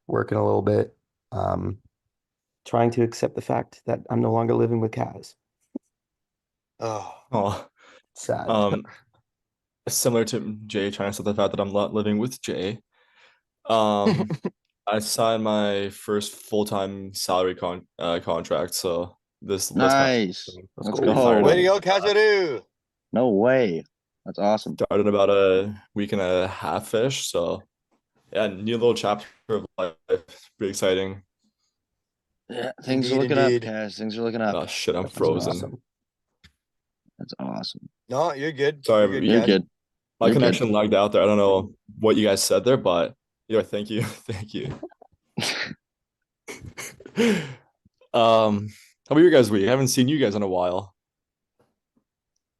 working a little bit, trying to accept the fact that I'm no longer living with Kaz. Oh, Oh, Sad. similar to Jay trying to set the fact that I'm not living with Jay. Um, I signed my first full-time salary contract, so this list kind Nice. of Let's getting fired way go. to up. go, Kazaru! No way. That's awesome. Started about a week and a half-ish, so yeah, new little chapter of life. Pretty exciting. Yeah, things are Indeed, looking up, indeed. Kaz. Things are looking up. Oh shit, I'm That's frozen. awesome. That's awesome. No, you're good. Sorry, You're good, You're Kaz. good. my You're good. connection lagged out there. I don't know what you guys said there, but yeah, thank you. Thank you. How about your guys' week? I haven't seen you guys in a while.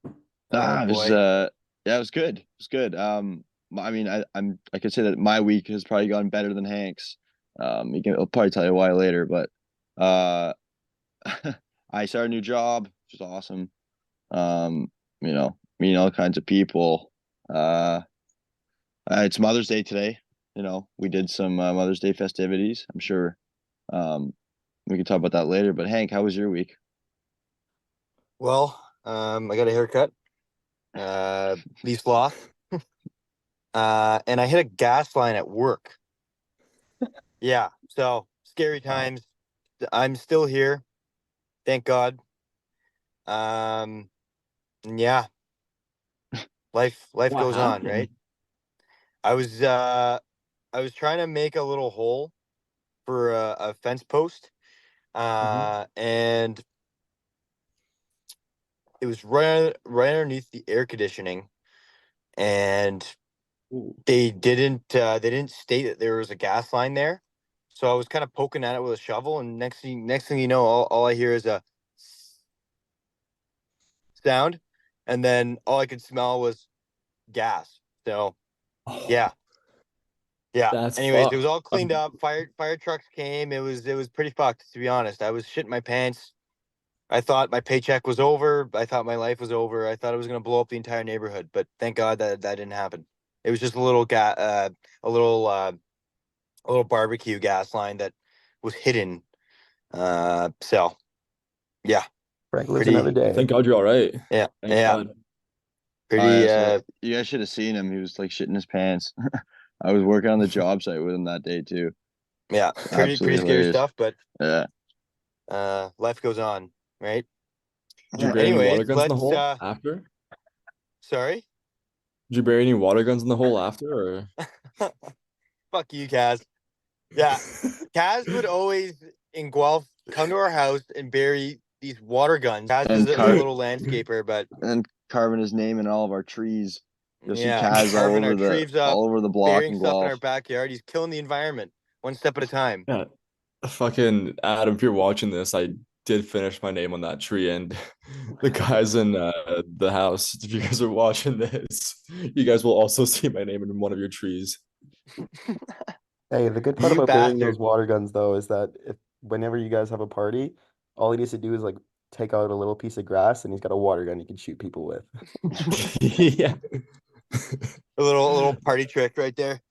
Oh, It was boy. yeah, it was good. It was good. I mean, I could say that my week has probably gone better than Hank's. I'll probably tell you why later, but uh I started a new job, which is awesome. Meeting all kinds of people. It's Mother's Day today. We did some Mother's Day festivities. I'm sure we can talk about that later. But Hank, how was your week? Well, I got a haircut. Leaf sloth. And I hit a gas line at work. Yeah, so scary times. I'm still here. Thank God. And yeah, life What goes on, happened? right? I was trying to make a little hole for a fence post. And it was right underneath the air conditioning, and they didn't state that there was a gas line there. So I was kind of poking at it with a shovel, and next thing you know, all I hear is a sound, and then all I could smell was gas. So yeah. Yeah. That's Anyways, it was fucked. all cleaned up. Fire trucks came. It was pretty fucked, to be honest. I was shitting my pants. I thought my paycheck was over. I thought my life was over. I thought it was gonna blow up the entire neighborhood. But thank God that didn't happen. It was just a little a little barbecue gas line that was hidden. So yeah, Frank lives another pretty day. Thank God you're all right. yeah, Thank yeah, God. pretty So you guys should have seen him. He was like shitting his pants. I was working on the job site with him that day too. yeah, pretty Absolutely scary hilarious. stuff, but Yeah. life goes on, right? Did you Yeah. bury any water Anyways, guns in the let's hole after? sorry. Did you bury any water guns in the hole after, or? Fuck you, Kaz. Yeah, Kaz would always in Guelph come to our house and bury these water guns. Kaz And is a little landscaper, but and carving his name in all of our trees. You'll see yeah, Kaz carving our trees up, all over the block burying in stuff in our Guelph. backyard. He's killing the environment one step at a time. Yeah, fucking Adam, if you're watching this, I did finish my name on that tree, and the guys in the house, if you guys are watching this, you guys will also see my name in one of your trees. Hey, the good part You about burying bastard. those water guns though is that if whenever you guys have a party, all he needs to do is like take out a little piece of grass and he's got a water gun he can shoot people with. Yeah. A little party trick right there.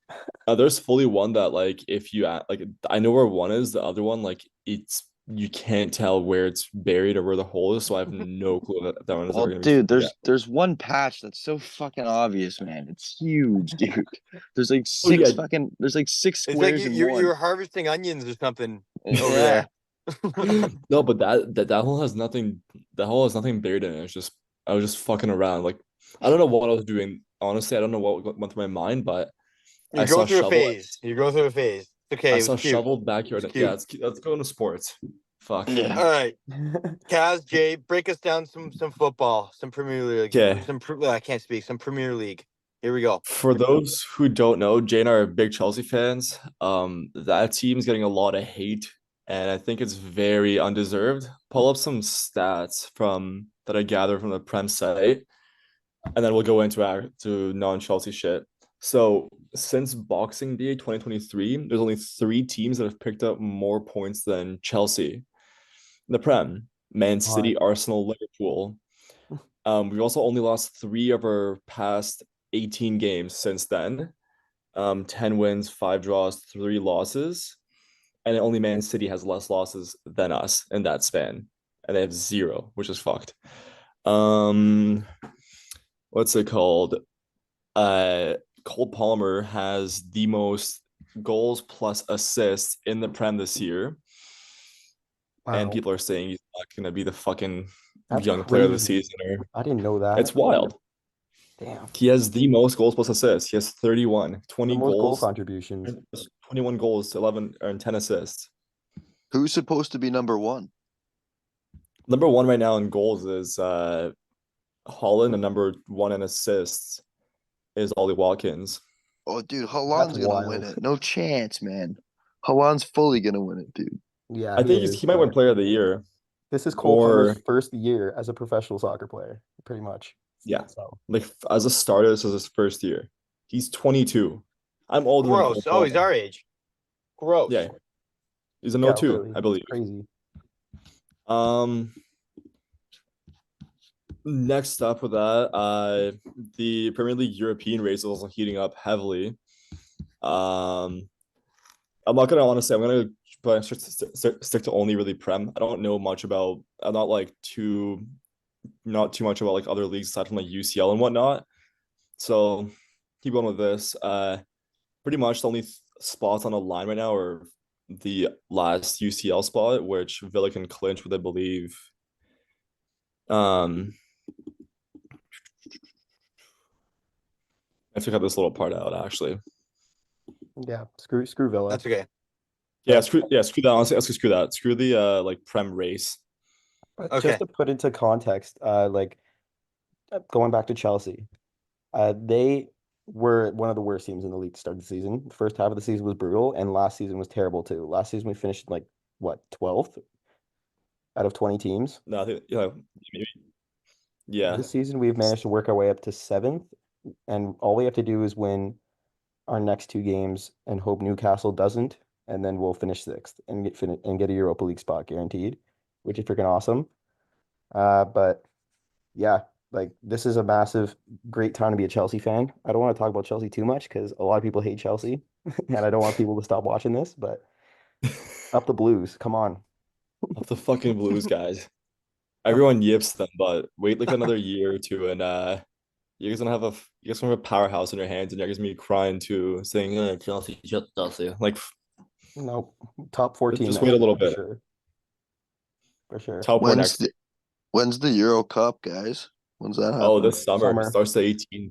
There's fully one that like if you like I know where one is, the other one like it's you can't tell where it's buried or where the hole is, so I have no clue that one is ever Well, gonna be. dude, Yeah. there's one patch that's so fucking obvious, man. It's huge, dude. There's like Oh yeah, there's like six It's like squares in you one. were harvesting onions or something over Yeah. there. no, but that hole has nothing. That hole has nothing buried in it. It's just I was just fucking around. Like I don't know what I was doing. Honestly, I don't know what went through my mind, but You I go saw through a shovel. phase. You go through a phase. It's okay. I It was saw cute. shoveled backyard. It's Yeah, cute. let's go into sports. Fuck. Yeah. All right, Kaz, Jay, break us down some football, some Premier League, Okay. I can't speak. Some Premier League. Here we go. For those who don't know, Jay and I are big Chelsea fans. That team's getting a lot of hate, and I think it's very undeserved. Pull up some stats from that I gathered from the Prem site, and then we'll go into our to non-Chelsea shit. So since Boxing Day 2023, there's only 3 teams that have picked up more points than Chelsea in the Prem: Man City, Arsenal, Liverpool. We've also only lost 3 of our past 18 games since then. 10 wins, 5 draws, 3 losses. And only Man City has less losses than us in that span. And they have 0, which is fucked. What's it called? Cole Palmer has the most goals plus assists in the Prem this year. And Wow, people are saying he's not gonna be the fucking that's young player of the crazy. season. Or I didn't know that. it's wild. Damn. He has the most goals plus assists. He has 31, The 20 most goal goals, contributions. 21 goals, 11 and 10 assists. Who's supposed to be number one? Number 1 right now in goals is Holland, and number 1 in assists is Ollie Watkins. Oh, dude, That's Haaland's gonna win wild. it. No chance, man. Haaland's fully gonna win it, dude. Yeah, I he think is. he might win Player of the Year. This is Cole Or Palmer's first year as a professional soccer player, pretty much. yeah, So like as a starter, this is his first year. He's 22. I'm older than Cole Gross. Oh, he's Palmer. our age. Gross. Yeah, he's an yeah, 02, really, I believe. it's crazy. Next up with that, the Premier League European race is also heating up heavily. I'm not gonna honestly. I'm gonna but stick to only really Prem. I don't know much about. I'm not like not too much about like other leagues aside from like UCL and whatnot. So keep going with this. Pretty much the only spots on the line right now are the last UCL spot, which Villa can clinch with, I believe. I have to cut this little part out actually. Yeah, screw Villa. That's okay. Yeah, screw that. Honestly, let's screw that. Screw the like Prem race. But Okay. just to put into context, going back to Chelsea, they were one of the worst teams in the league to start the season. The first half of the season was brutal, and last season was terrible too. Last season we finished like what 12th out of 20 teams. No, I think yeah, maybe Yeah. This season, we've managed to work our way up to 7th, and all we have to do is win our next 2 games and hope Newcastle doesn't, and then we'll finish 6th and get a Europa League spot guaranteed, which is freaking awesome. But yeah, like this is a massive, great time to be a Chelsea fan. I don't want to talk about Chelsea too much because a lot of people hate Chelsea, and I don't want people to stop watching this. But up the Blues, come on. Of the fucking Blues, guys. Everyone yips them, but wait like another year or two, and you guys gonna have a powerhouse in your hands, and you're gonna be crying too, saying Chelsea, Chelsea. Like Nope, top 14 just wait a next little for bit. sure, for sure. Teleport When's next. the when's the Euro Cup, guys? When's that Oh, happening? this summer Summer. starts the 18. And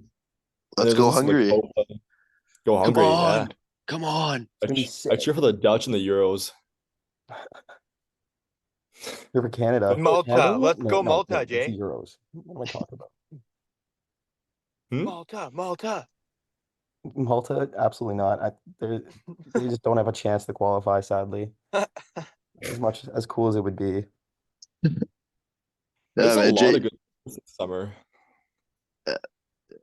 Let's there's go also the Hungary. Copa. Go Come Hungary, yeah. on. Come on. It's gonna be I sick. cheer for the Dutch and the Euros. Here for Canada. Canada? Malta. Let's No, go no, Malta, no. It's the Jay. Euros. What am I talking about? Hmm? Malta, Malta. Malta? Absolutely not. They just don't have a chance to qualify, sadly. As much as cool as it would be. There's Yeah, a man. lot of good this summer.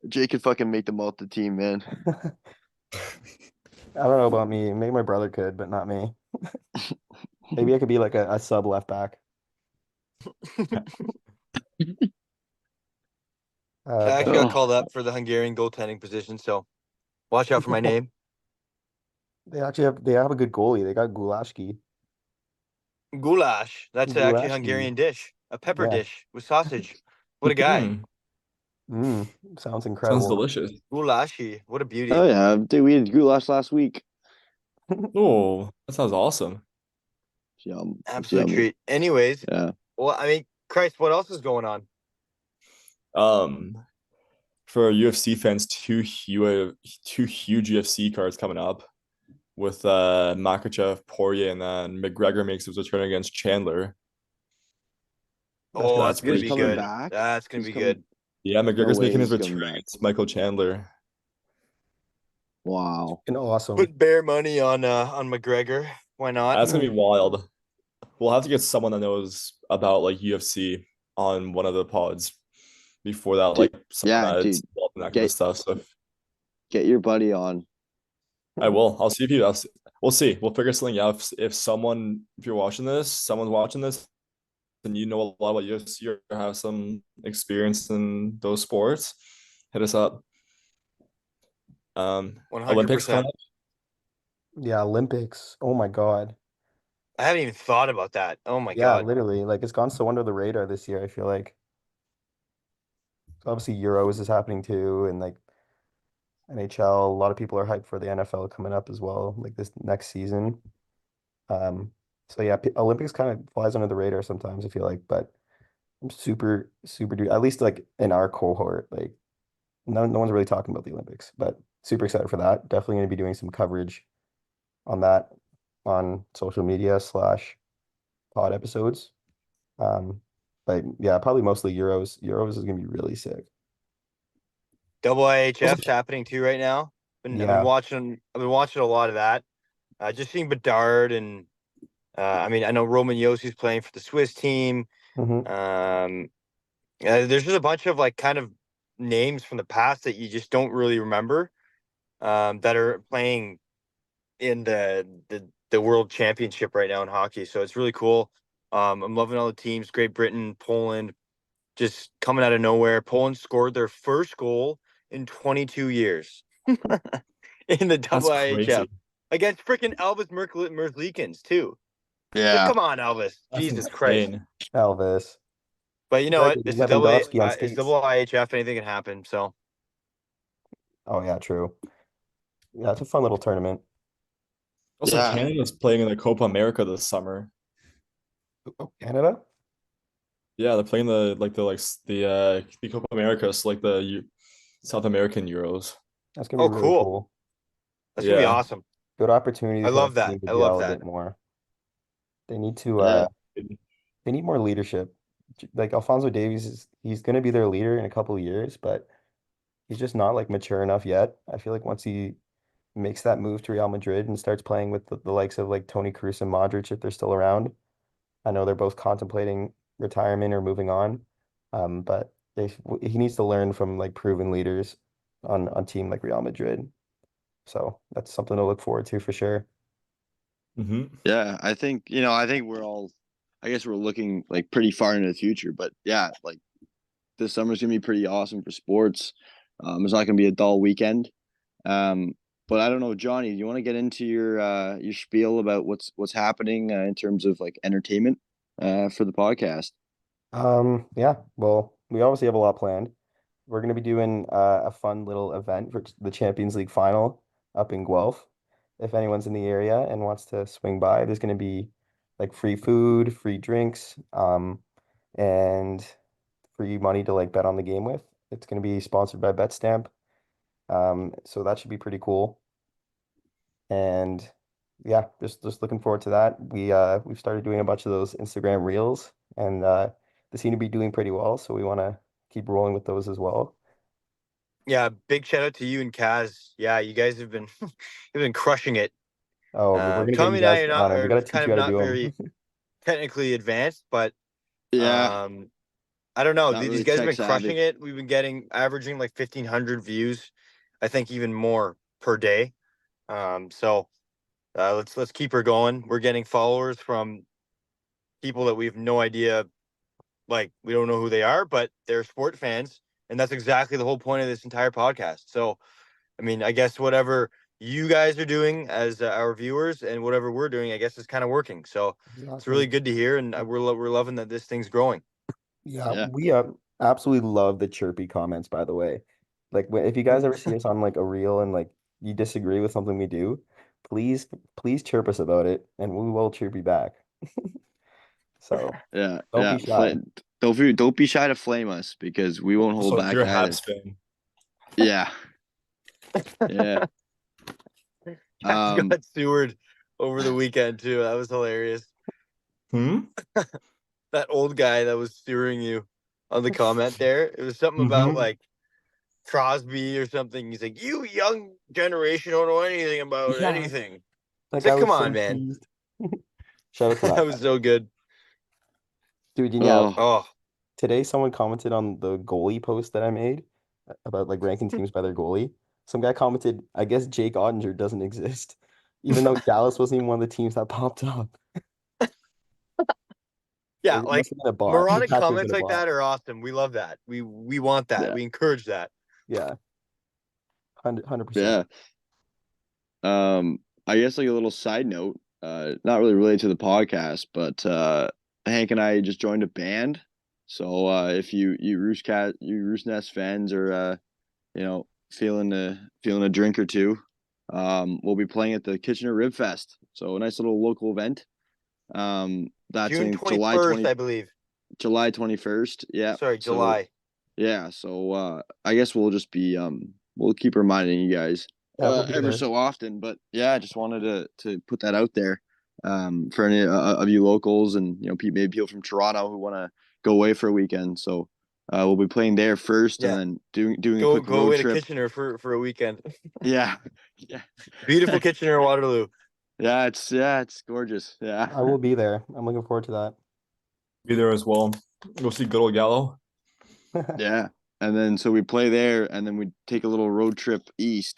Jay could fucking make the Malta team, man. I don't know about me. Maybe my brother could, but not me. Maybe I could be like a sub left back. I actually But got Oh, called up for the Hungarian goaltending position, so watch out for my name. they have a good goalie. They got Gulashki. Goulash. That's actually a Gulashki. Hungarian dish, a pepper Yeah. dish with sausage. What a guy. Mm, Sounds sounds incredible. delicious. Goulashi. What a beauty. oh yeah, dude. We had goulash last week. Oh, that sounds awesome. It's yum. It's Absolute yummy. treat. Anyways, Yeah. well, I mean, Christ, what else is going on? Um, for UFC fans, two huge UFC cards coming up with Makachev, Poirier, and then McGregor makes his return against Chandler. That's Oh, gonna be that's That's gonna Who's pretty be coming huge. good. back? That's gonna Who's be coming? good. Yeah, No McGregor's way making his he's return coming back. against Michael Chandler. Wow. awesome. Put bare money on McGregor. Why not? That's gonna be wild. We'll have to get someone that knows about like UFC on one of the pods before that, Dude, like someone yeah, that's dude. involved in that kind of Get stuff. So get your buddy on. I will. I'll see if you. We'll see. We'll figure something out. If you're watching this, someone's watching this, and you know a lot about UFC or have some experience in those sports, hit us up. Olympics coming 100%. up. Yeah, Olympics. Oh my God. I haven't even thought about that. Oh my Yeah, God. literally. Like it's gone so under the radar this year, I feel like. Obviously Euros is happening too, and like NHL, a lot of people are hyped for the NFL coming up as well, like this next season. So yeah, Olympics kind of flies under the radar sometimes, I feel like, but I'm super, super dude. At least like in our cohort, like no one's really talking about the Olympics, but super excited for that. Definitely going to be doing some coverage on that on social media slash pod episodes. Um, but yeah, probably mostly Euros. Euros is gonna be really sick. Double Also, IHF's happening too right now. I've been Yeah. watching. I've been watching a lot of that. Just seeing Bedard and I mean, I know Roman Yossi's playing for the Swiss team. hmm There's just a bunch of like kind of names from the past that you just don't really remember that are playing in the World Championship right now in hockey. So it's really cool. I'm loving all the teams. Great Britain, Poland, just coming out of nowhere. Poland scored their first goal in 22 years in the that's double IHF crazy. against freaking Elvis Merzlikins too. So Yeah. come on, Elvis. That's Jesus Christ. insane. Elvis. But you know what? This is Lewandowski on it's skates. double IHF. Anything can happen. So Oh yeah, true. Yeah, it's a fun little tournament. Also, Yeah. Canada's playing in the Copa America this summer. Oh, Canada? Yeah, they're playing the Copa America, so like South American Euros. That's gonna be oh, really cool. cool. That's gonna be Yeah. awesome. Good opportunity I for love that that. team to I love gel a that. bit more. They need to Yeah. they need more leadership. Like Alfonso Davies he's gonna be their leader in a couple of years, but he's just not like mature enough yet. I feel like once he makes that move to Real Madrid and starts playing with the likes of like Toni Kroos and Modric if they're still around. I know they're both contemplating retirement or moving on. But he needs to learn from like proven leaders on team like Real Madrid. So that's something to look forward to for sure. Mm-hmm. Yeah, I think I think I guess we're looking like pretty far into the future, but yeah, like this summer's gonna be pretty awesome for sports. It's not gonna be a dull weekend. Um, but I don't know, Johnny, do you want to get into your spiel about what's happening in terms of like entertainment for the podcast? Yeah, well, we obviously have a lot planned. We're going to be doing a fun little event for the Champions League final up in Guelph. If anyone's in the area and wants to swing by, there's going to be like free food, free drinks, and free money to like bet on the game with. It's going to be sponsored by BetStamp. So that should be pretty cool. And yeah, just looking forward to that. We've started doing a bunch of those Instagram reels, and they seem to be doing pretty well. So we want to keep rolling with those as well. Yeah, big shout out to you and Kaz. Yeah, you guys have been you've been crushing it. Oh, we're gonna get Tommy you and I guys are not on them. We are got to kind teach you of how to not do very them. technically advanced, but Yeah, um, I don't know. not These really guys have tech been crushing savvy. it. We've been averaging like 1,500 views, I think even more per day. So let's keep her going. We're getting followers from people that we have no idea, like we don't know who they are, but they're sport fans, and that's exactly the whole point of this entire podcast. So, I mean, I guess whatever you guys are doing as our viewers and whatever we're doing, I guess is kind of working. So it's Exactly. really good to hear, and we're loving that this thing's growing. Yeah, Yeah, we absolutely love the chirpy comments, by the way. Like if you guys ever see us on like a reel and like you disagree with something we do, please chirp us about it and we will chirp you back. So yeah, don't yeah. be shy. Don't be shy to flame us because we won't hold Also, if back you're a either. Habs fan, Yeah, yeah. I Um, got Seward over the weekend too. That was hilarious. hmm? That old guy that was steering you on the comment there. It was something about Mm-hmm. like Crosby or something. He's like, "You young generation don't know anything about Yeah, anything." that It's guy like, come was on, so man. teased. Shout out to That that was guy. so good. Dude, yeah, oh, Oh, today someone commented on the goalie post that I made about like ranking teams by their goalie. Some guy commented, I guess Jake Ottinger doesn't exist, even though Dallas wasn't even one of the teams that popped up. yeah, It must like have been a bot. It moronic had to have been comments a like bot. that are awesome. We love that. We want that. yeah, We encourage that. Yeah, 100%. yeah. I guess like a little side note, not really related to the podcast, but Hank and I just joined a band. So if you RoostNest fans are feeling a drink or two, we'll be playing at the Kitchener Rib Fest. So a nice little local event. That's June in 21st, I believe. July 21st. Yeah. Sorry, So July. yeah, so I guess we'll just be we'll keep reminding you guys Yeah, we'll be ever there. so often. But yeah, I just wanted to put that out there for any of you locals and maybe people from Toronto who want to go away for a weekend. So we'll be playing there first and Yeah, then doing a go quick go road away to trip. Kitchener for a weekend. Yeah. Yeah. Beautiful Kitchener, Waterloo. It's gorgeous. Yeah. I will be there. I'm looking forward to Be there as well. Go see good old Gallo. that. Yeah. And then so we play there and then we take a little road trip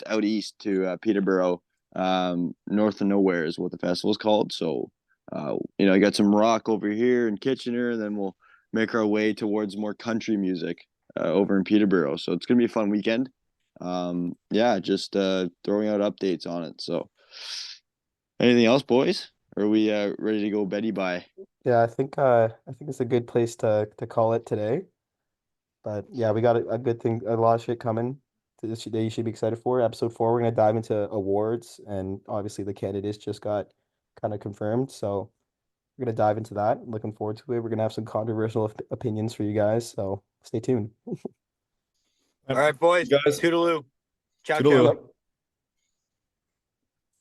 out east to Peterborough. North of Nowhere is what the festival is called. So I got some rock over here in Kitchener, and then we'll make our way towards more country music over in Peterborough. So it's gonna be a fun weekend. Yeah, just throwing out updates on it. So anything else, boys? Or are we ready to go Betty bye? Yeah, I think it's a good place to call it today. But yeah, we got a good thing, a lot of shit coming to this that you should be excited for. Episode 4, we're gonna dive into awards, and obviously the candidates just got kind of confirmed. So we're gonna dive into that. Looking forward to it. We're gonna have some controversial opinions for you guys. So stay tuned. All right, boys. You guys, Toodaloo. Ciao, toodaloo. ciao. Yep.